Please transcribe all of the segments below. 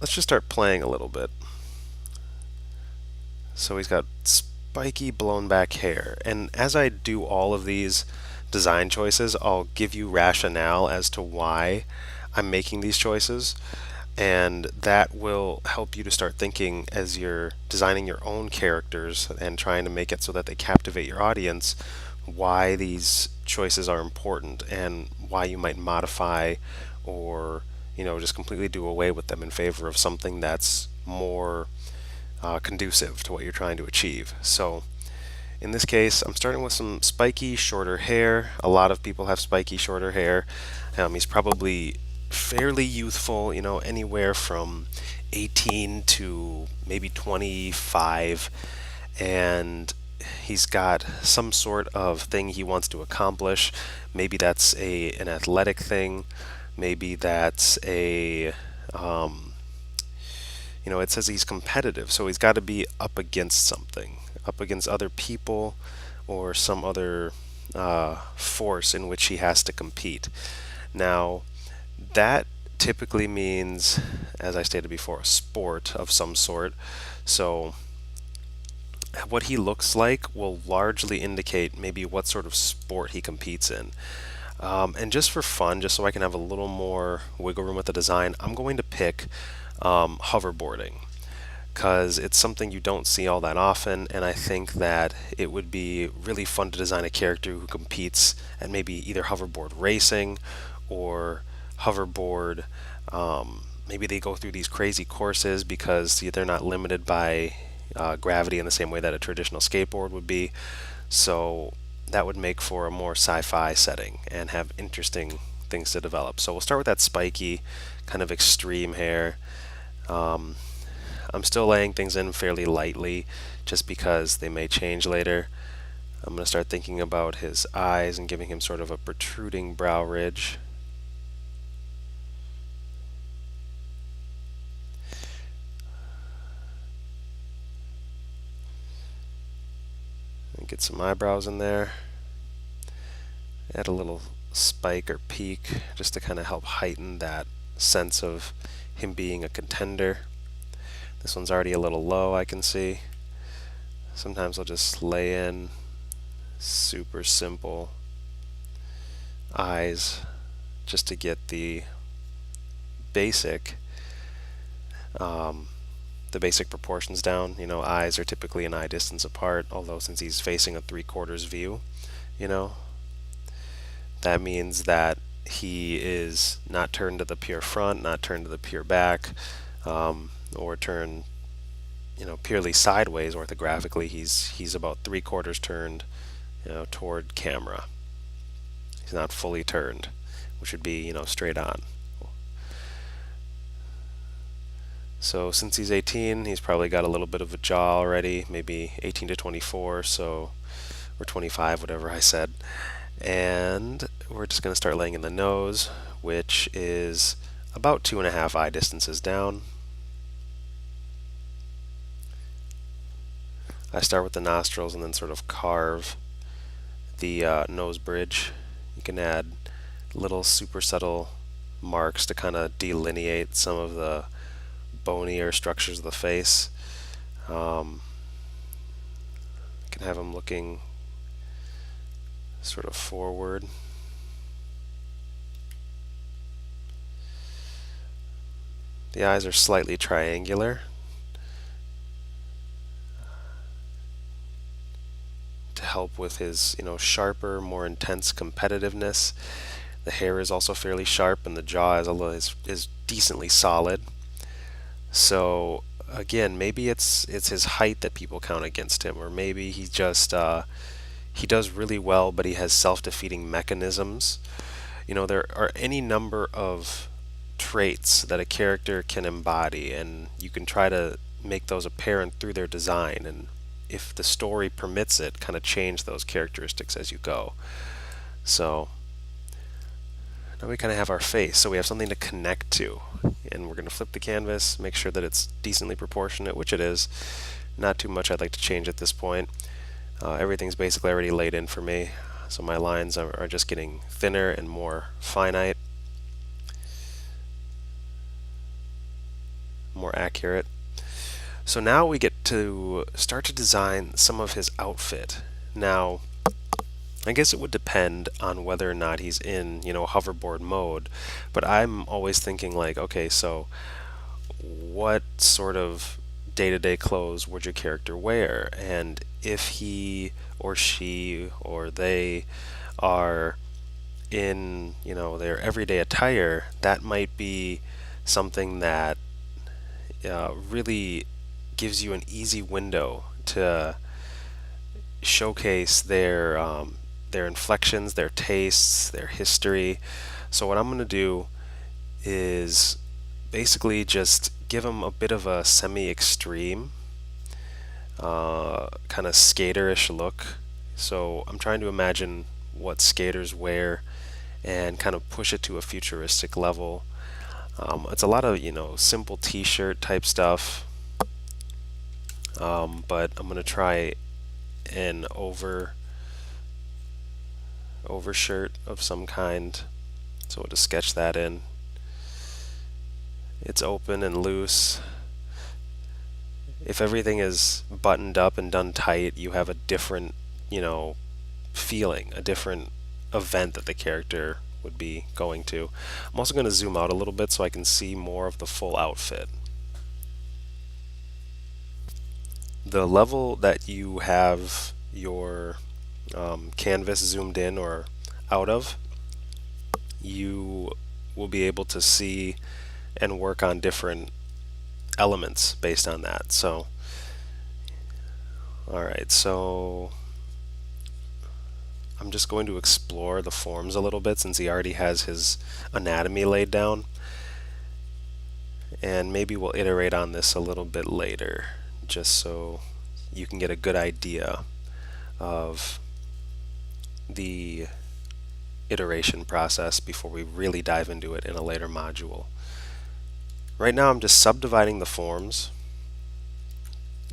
let's just start playing a little bit. So he's got spiky blown back hair. And as I do all of these design choices, I'll give you rationale as to why I'm making these choices. And that will help you to start thinking as you're designing your own characters and trying to make it so that they captivate your audience, why these choices are important and why you might modify or just completely do away with them in favor of something that's more conducive to what you're trying to achieve. So in this case, I'm starting with some spiky, shorter hair. A lot of people have spiky, shorter hair. He's probably fairly youthful, anywhere from 18 to maybe 25. And he's got some sort of thing he wants to accomplish. Maybe that's an athletic thing. Maybe that's it says he's competitive, so he's got to be up against something, up against other people or some other force in which he has to compete. Now, that typically means, as I stated before, a sport of some sort. So, what he looks like will largely indicate maybe what sort of sport he competes in. And just for fun, just so I can have a little more wiggle room with the design, I'm going to pick hoverboarding because it's something you don't see all that often, and I think that it would be really fun to design a character who competes at maybe either hoverboard racing or hoverboard. Maybe they go through these crazy courses because they're not limited by gravity in the same way that a traditional skateboard would be. So that would make for a more sci-fi setting and have interesting things to develop. So we'll start with that spiky, kind of extreme hair. Um, I'm still laying things in fairly lightly just because they may change later. I'm going to start thinking about his eyes and giving him sort of a protruding brow ridge. And get some eyebrows in there. Add a little spike or peak just to kind of help heighten that sense of him being a contender. This one's already a little low, I can see. Sometimes I'll just lay in super simple eyes just to get basic um, the basic proportions down. Eyes are typically an eye distance apart, although since he's facing a 3/4 view, you know, that means that he is not turned to the pure front, not turned to the pure back, or turned, purely sideways orthographically. He's about 3/4 turned, toward camera. He's not fully turned, which would be, straight on. So since he's 18, he's probably got a little bit of a jaw already, maybe 18 to 24, so or 25, whatever I said. And we're just going to start laying in the nose, which is about 2.5 eye distances down. I start with the nostrils and then sort of carve the nose bridge. You can add little super subtle marks to kind of delineate some of the bonier structures of the face. You can have him looking sort of forward. The eyes are slightly triangular to help with his, sharper, more intense competitiveness. The hair is also fairly sharp, and the jaw is decently solid. So again, maybe it's his height that people count against him, or maybe he just he does really well, but he has self-defeating mechanisms. There are any number of traits that a character can embody, and you can try to make those apparent through their design, and if the story permits it, kind of change those characteristics as you go. So now we kind of have our face, so we have something to connect to. And we're going to flip the canvas, make sure that it's decently proportionate, which it is. Not too much I'd like to change at this point. Everything's basically already laid in for me, so my lines are just getting thinner and more finite. more accurate. So now we get to start to design some of his outfit. Now, I guess it would depend on whether or not he's in, hoverboard mode, but I'm always thinking like, okay, so what sort of day-to-day clothes would your character wear? And if he or she or they are in, their everyday attire, that might be something that really gives you an easy window to showcase their inflections, their tastes, their history. So what I'm going to do is basically just give them a bit of a semi-extreme, kind of skaterish look. So I'm trying to imagine what skaters wear and kind of push it to a futuristic level. It's a lot of simple T-shirt type stuff, but I'm gonna try an overshirt of some kind. So we'll just sketch that in. It's open and loose. If everything is buttoned up and done tight, you have a different, feeling, a different event that the character would be going to. I'm also going to zoom out a little bit so I can see more of the full outfit. The level that you have your canvas zoomed in or out of, you will be able to see and work on different elements based on that. So, alright, so I'm just going to explore the forms a little bit since he already has his anatomy laid down. And maybe we'll iterate on this a little bit later, just so you can get a good idea of the iteration process before we really dive into it in a later module. Right now I'm just subdividing the forms,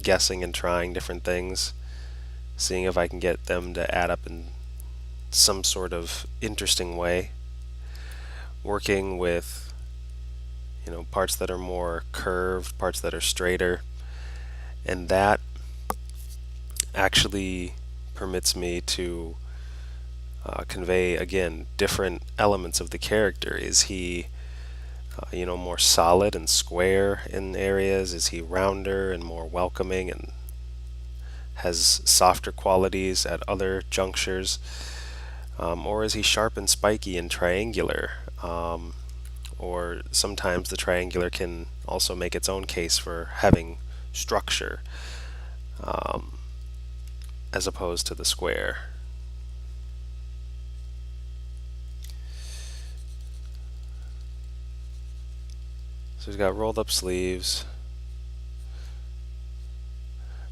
guessing and trying different things, seeing if I can get them to add up in some sort of interesting way, working with parts that are more curved, parts that are straighter, and that actually permits me to convey again different elements of the character. Is he more solid and square in areas? Is he rounder and more welcoming and has softer qualities at other junctures? Or is he sharp and spiky and triangular? Or sometimes the triangular can also make its own case for having structure, um, as opposed to the square. So he's got rolled up sleeves.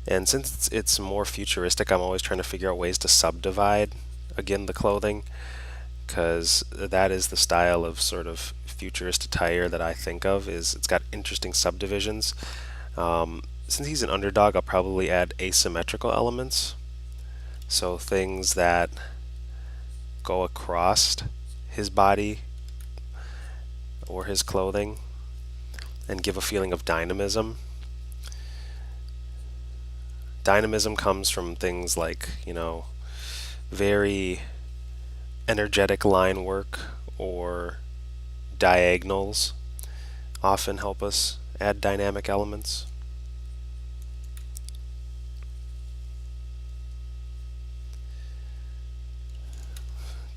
And since it's more futuristic, I'm always trying to figure out ways to subdivide, again, the clothing, because that is the style of sort of futurist attire that I think of, is it's got interesting subdivisions. Since he's an underdog, I'll probably add asymmetrical elements. So things that go across his body or his clothing and give a feeling of dynamism. Dynamism comes from things like, very energetic line work or diagonals often help us add dynamic elements.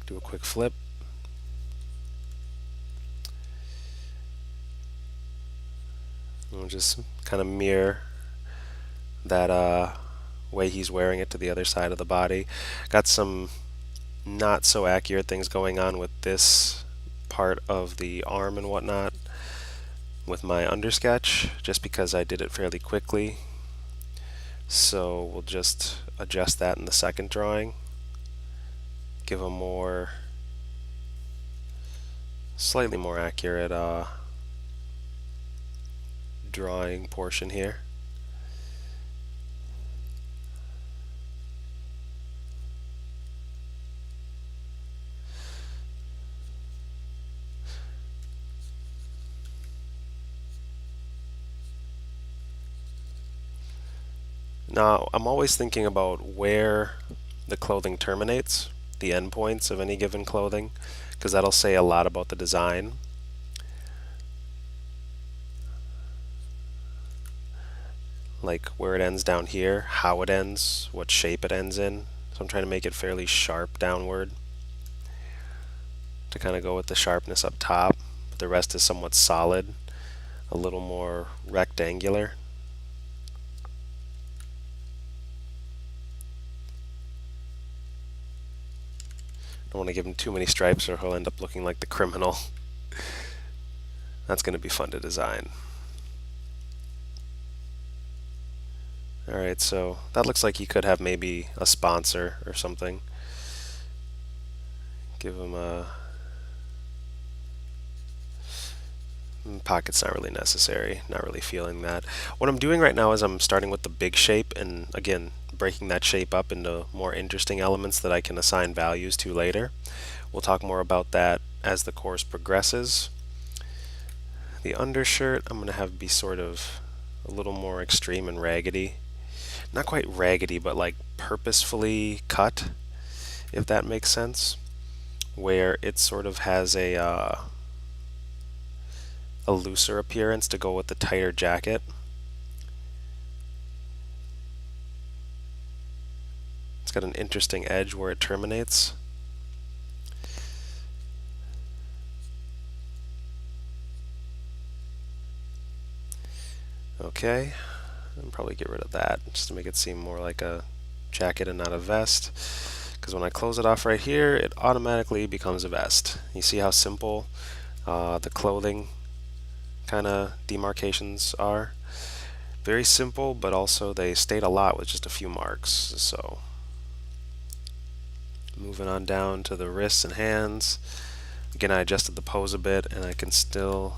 Do a quick flip. We'll just kind of mirror that way he's wearing it to the other side of the body. Got some not so accurate things going on with this part of the arm and whatnot with my undersketch, just because I did it fairly quickly. So we'll just adjust that in the second drawing. Give a slightly more accurate drawing portion here. Now, I'm always thinking about where the clothing terminates, the endpoints of any given clothing, because that'll say a lot about the design. Like where it ends down here, how it ends, what shape it ends in. So I'm trying to make it fairly sharp downward to kind of go with the sharpness up top, but the rest is somewhat solid, a little more rectangular. Don't want to give him too many stripes or he'll end up looking like the criminal. That's going to be fun to design. Alright, so that looks like he could have maybe a sponsor or something. Give him a... Pocket's not really necessary, not really feeling that. What I'm doing right now is I'm starting with the big shape and again breaking that shape up into more interesting elements that I can assign values to later. We'll talk more about that as the course progresses. The undershirt I'm going to have be sort of a little more extreme and raggedy. Not quite raggedy, but like purposefully cut, if that makes sense. Where it sort of has a looser appearance to go with the tighter jacket. It's got an interesting edge where it terminates. Okay, and probably get rid of that just to make it seem more like a jacket and not a vest. Because when I close it off right here, it automatically becomes a vest. You see how simple the clothing kind of demarcations are? Very simple, but also they state a lot with just a few marks. So moving on down to the wrists and hands. Again, I adjusted the pose a bit, and I can still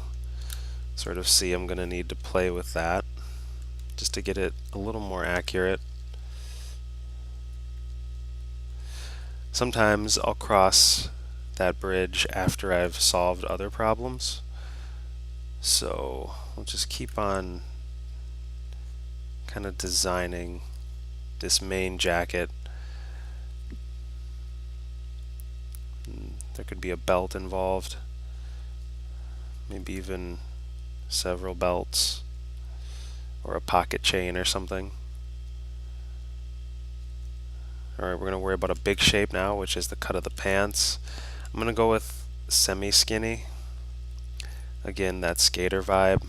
sort of see I'm going to need to play with that just to get it a little more accurate. Sometimes I'll cross that bridge after I've solved other problems. So we'll just keep on kind of designing this main jacket. There could be a belt involved, maybe even several belts, or a pocket chain or something. Alright, we're going to worry about a big shape now, which is the cut of the pants. I'm going to go with semi-skinny. Again, that skater vibe.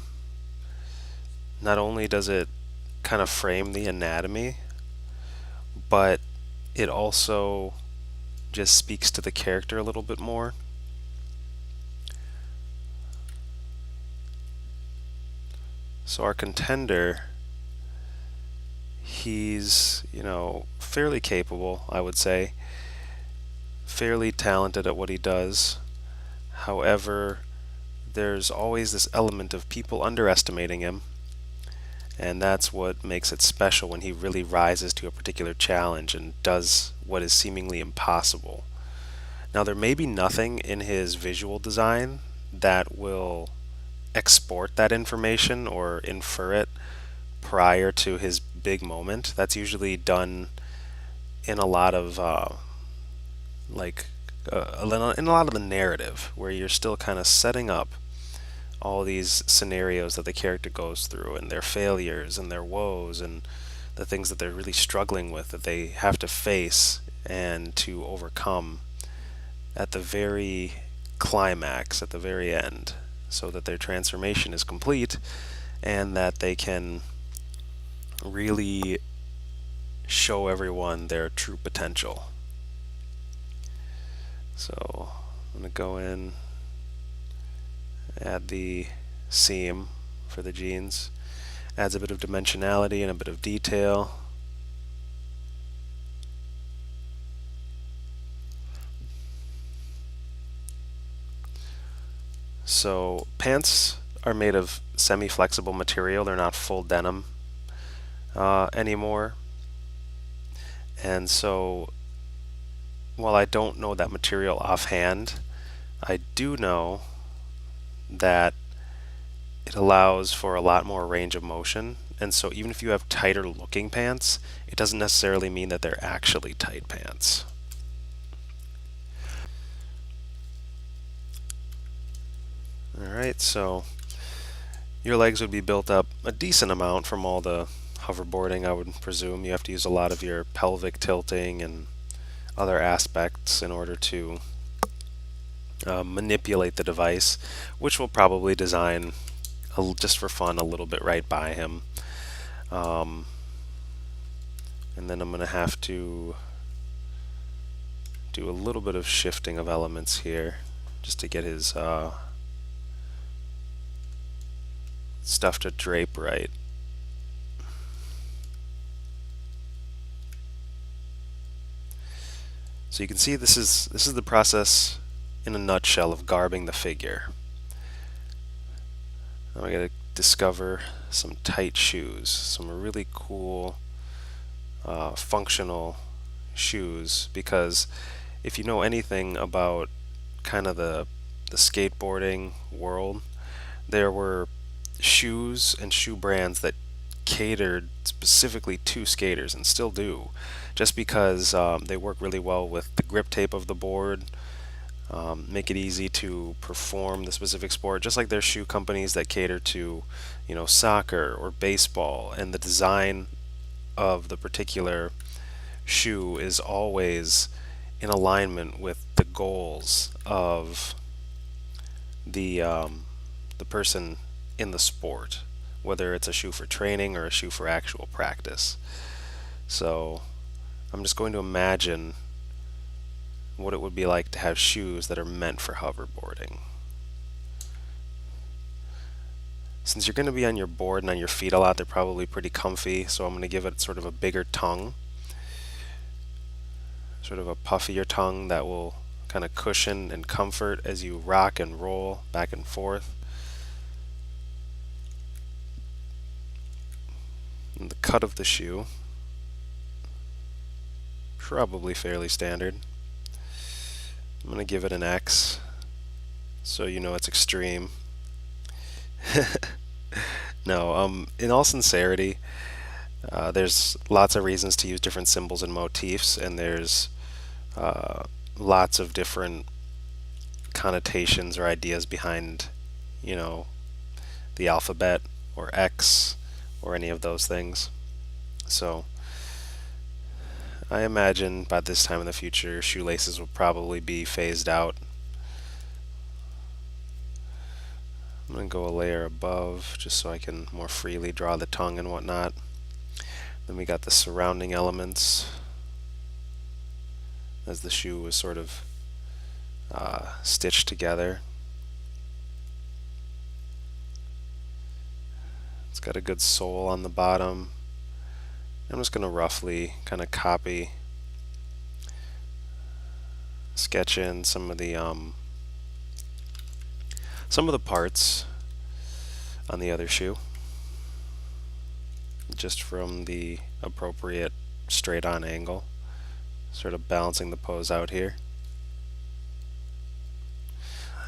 Not only does it kind of frame the anatomy, but it also just speaks to the character a little bit more. So our contender, he's, fairly capable, I would say, fairly talented at what he does. However, there's always this element of people underestimating him, and that's what makes it special when he really rises to a particular challenge and does what is seemingly impossible. Now, there may be nothing in his visual design that will export that information or infer it prior to his big moment. That's usually done in a lot of in a lot of the narrative, where you're still kind of setting up all these scenarios that the character goes through and their failures and their woes and the things that they're really struggling with that they have to face and to overcome at the very climax, at the very end, so that their transformation is complete and that they can really show everyone their true potential. So I'm going to go in, add the seam for the jeans. Adds a bit of dimensionality and a bit of detail. So pants are made of semi-flexible material. They're not full denim anymore. And so while I don't know that material offhand, I do know that it allows for a lot more range of motion. And so even if you have tighter looking pants, it doesn't necessarily mean that they're actually tight pants. Alright, so your legs would be built up a decent amount from all the hoverboarding, I would presume. You have to use a lot of your pelvic tilting and other aspects in order to manipulate the device, which we'll probably design just for fun a little bit right by him. Um, and then I'm going to have to do a little bit of shifting of elements here just to get his stuff to drape right. So you can see this is the process in a nutshell of garbing the figure. Now I gotta discover some tight shoes, some really cool functional shoes, because if you know anything about kind of the skateboarding world, there were shoes and shoe brands that catered specifically to skaters and still do, just because they work really well with the grip tape of the board, make it easy to perform the specific sport, just like there's shoe companies that cater to, soccer or baseball, and the design of the particular shoe is always in alignment with the goals of the person in the sport, whether it's a shoe for training or a shoe for actual practice. So I'm just going to imagine what it would be like to have shoes that are meant for hoverboarding. Since you're going to be on your board and on your feet a lot, they're probably pretty comfy, so I'm going to give it sort of a bigger tongue, sort of a puffier tongue that will kind of cushion and comfort as you rock and roll back and forth. And the cut of the shoe, probably fairly standard. I'm going to give it an X, so you know it's extreme. No, in all sincerity, there's lots of reasons to use different symbols and motifs, and there's lots of different connotations or ideas behind, you know, the alphabet or X or any of those things. So I imagine by this time in the future, shoelaces will probably be phased out. I'm going to go a layer above just so I can more freely draw the tongue and whatnot. Then we got the surrounding elements as the shoe was sort of stitched together. It's got a good sole on the bottom. I'm just going to roughly kind of sketch in some of the parts on the other shoe, just from the appropriate straight-on angle, sort of balancing the pose out here.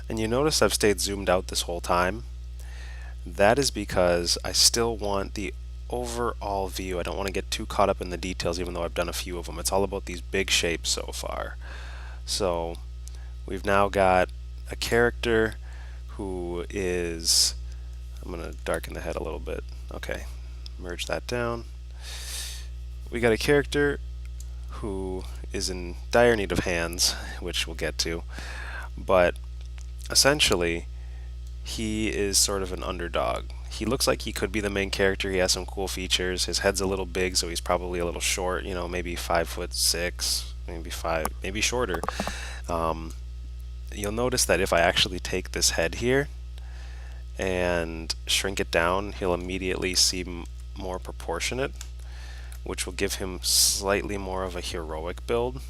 And you notice I've stayed zoomed out this whole time. That is because I still want the overall view. I don't want to get too caught up in the details, even though I've done a few of them. It's all about these big shapes so far. So we've now got a character who is, I'm going to darken the head a little bit. Okay, merge that down. We got a character who is in dire need of hands, which we'll get to, but essentially he is sort of an underdog. He looks like he could be the main character. He has some cool features. His head's a little big, so he's probably a little short, maybe 5'6", maybe 5, maybe shorter. You'll notice that if I actually take this head here and shrink it down, he'll immediately seem more proportionate, which will give him slightly more of a heroic build.